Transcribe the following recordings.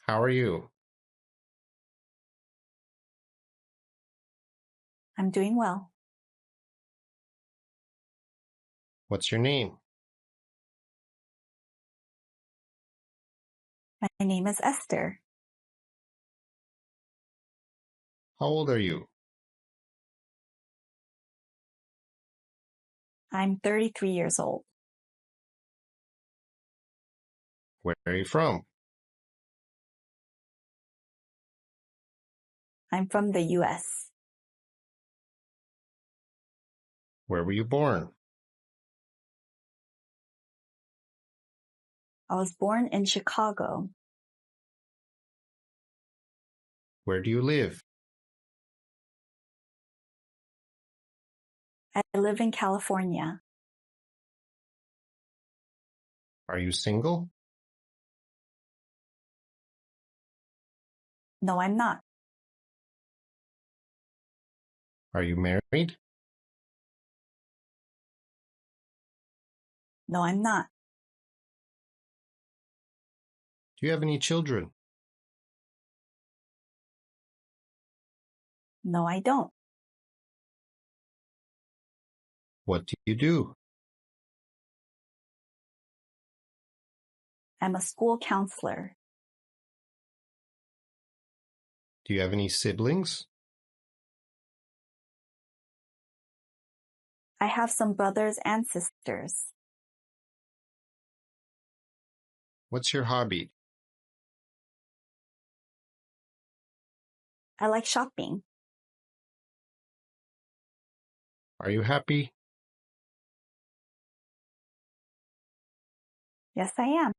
How are you? I'm doing well. What's your name? My name is Esther. How old are you? I'm 33 years old. Where are you from? I'm from the US. Where were you born? I was born in Chicago. Where do you live? I live in California. Are you single? No, I'm not. Are you married? No, I'm not. Do you have any children? No, I don't. What do you do? I'm a school counselor. Do you have any siblings? I have some brothers and sisters. What's your hobby? I like shopping. Are you happy? Yes, I am.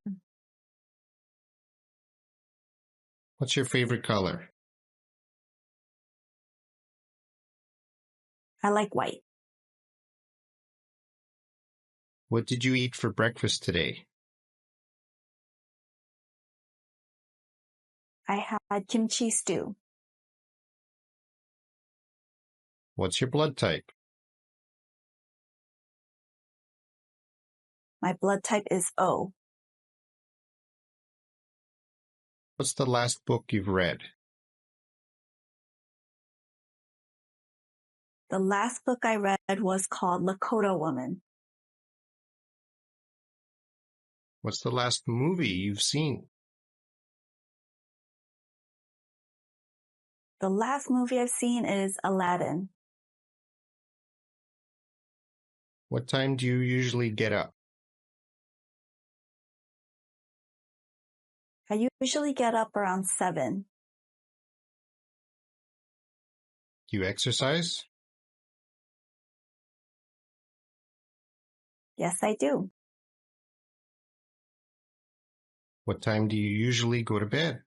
What's your favorite color? I like white. What did you eat for breakfast today? I had kimchi stew. What's your blood type? My blood type is O. What's the last book you've read? The last book I read was called Lakota Woman. What's the last movie you've seen? The last movie I've seen is Aladdin. What time do you usually get up? I usually get up around 7. Do you exercise? Yes, I do. What time do you usually go to bed?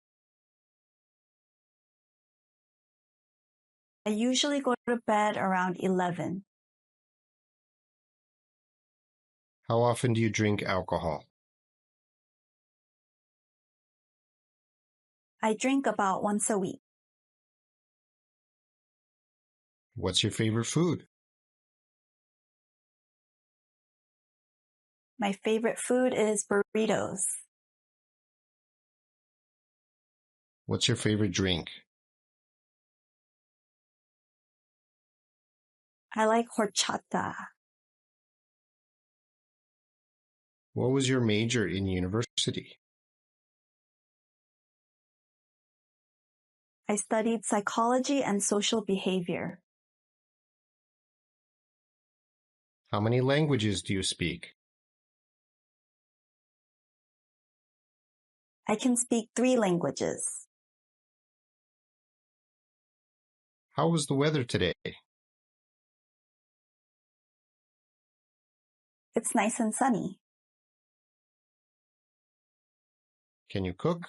I usually go to bed around 11. How often do you drink alcohol? I drink about once a week. What's your favorite food? My favorite food is burritos. What's your favorite drink? I like horchata. What was your major in university? I studied psychology and social behavior. How many languages do you speak? I can speak 3 languages. How was the weather today? It's nice and sunny. Can you cook?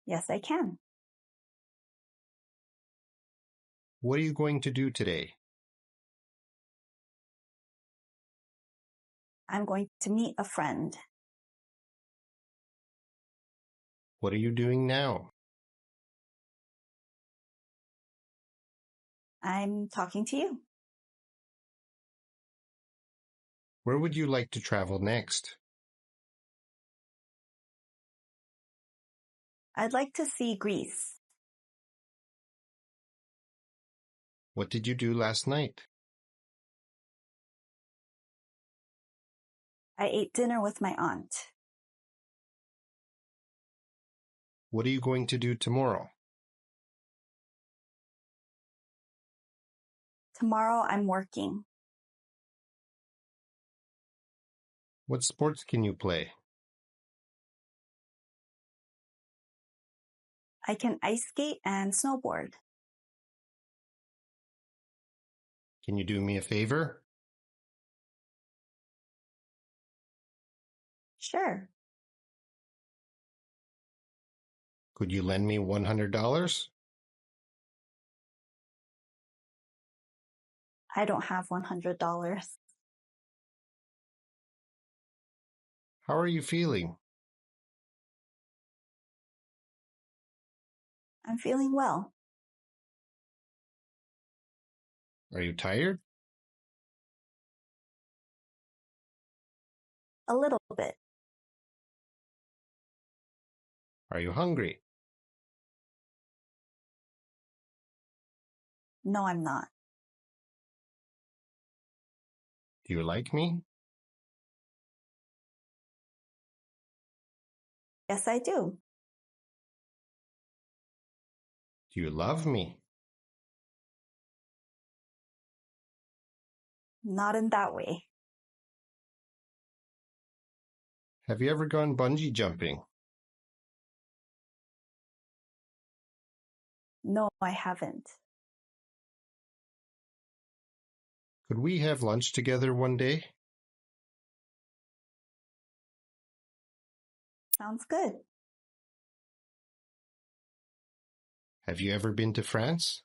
Yes, I can. What are you going to do today? I'm going to meet a friend. What are you doing now? I'm talking to you. Where would you like to travel next? I'd like to see Greece. What did you do last night? I ate dinner with my aunt. What are you going to do tomorrow? Tomorrow I'm working. What sports can you play? I can ice skate and snowboard. Can you do me a favor? Sure. Could you lend me $100? I don't have $100. How are you feeling? I'm feeling well. Are you tired? A little bit. Are you hungry? No, I'm not. Do you like me? Yes, I do. Do you love me? Not in that way. Have you ever gone bungee jumping? No, I haven't. Could we have lunch together one day? Sounds good. Have you ever been to France?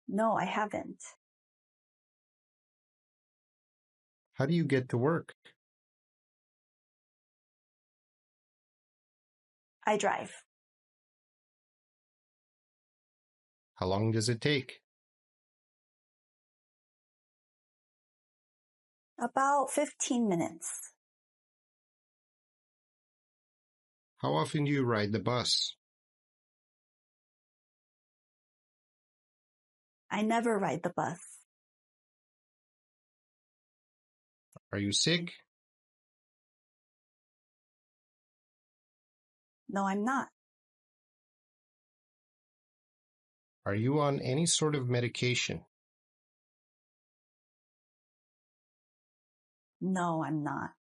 No, I haven't. How do you get to work? I drive. How long does it take? About 15 minutes. How often do you ride the bus? I never ride the bus. Are you sick? No, I'm not. Are you on any sort of medication? No, I'm not.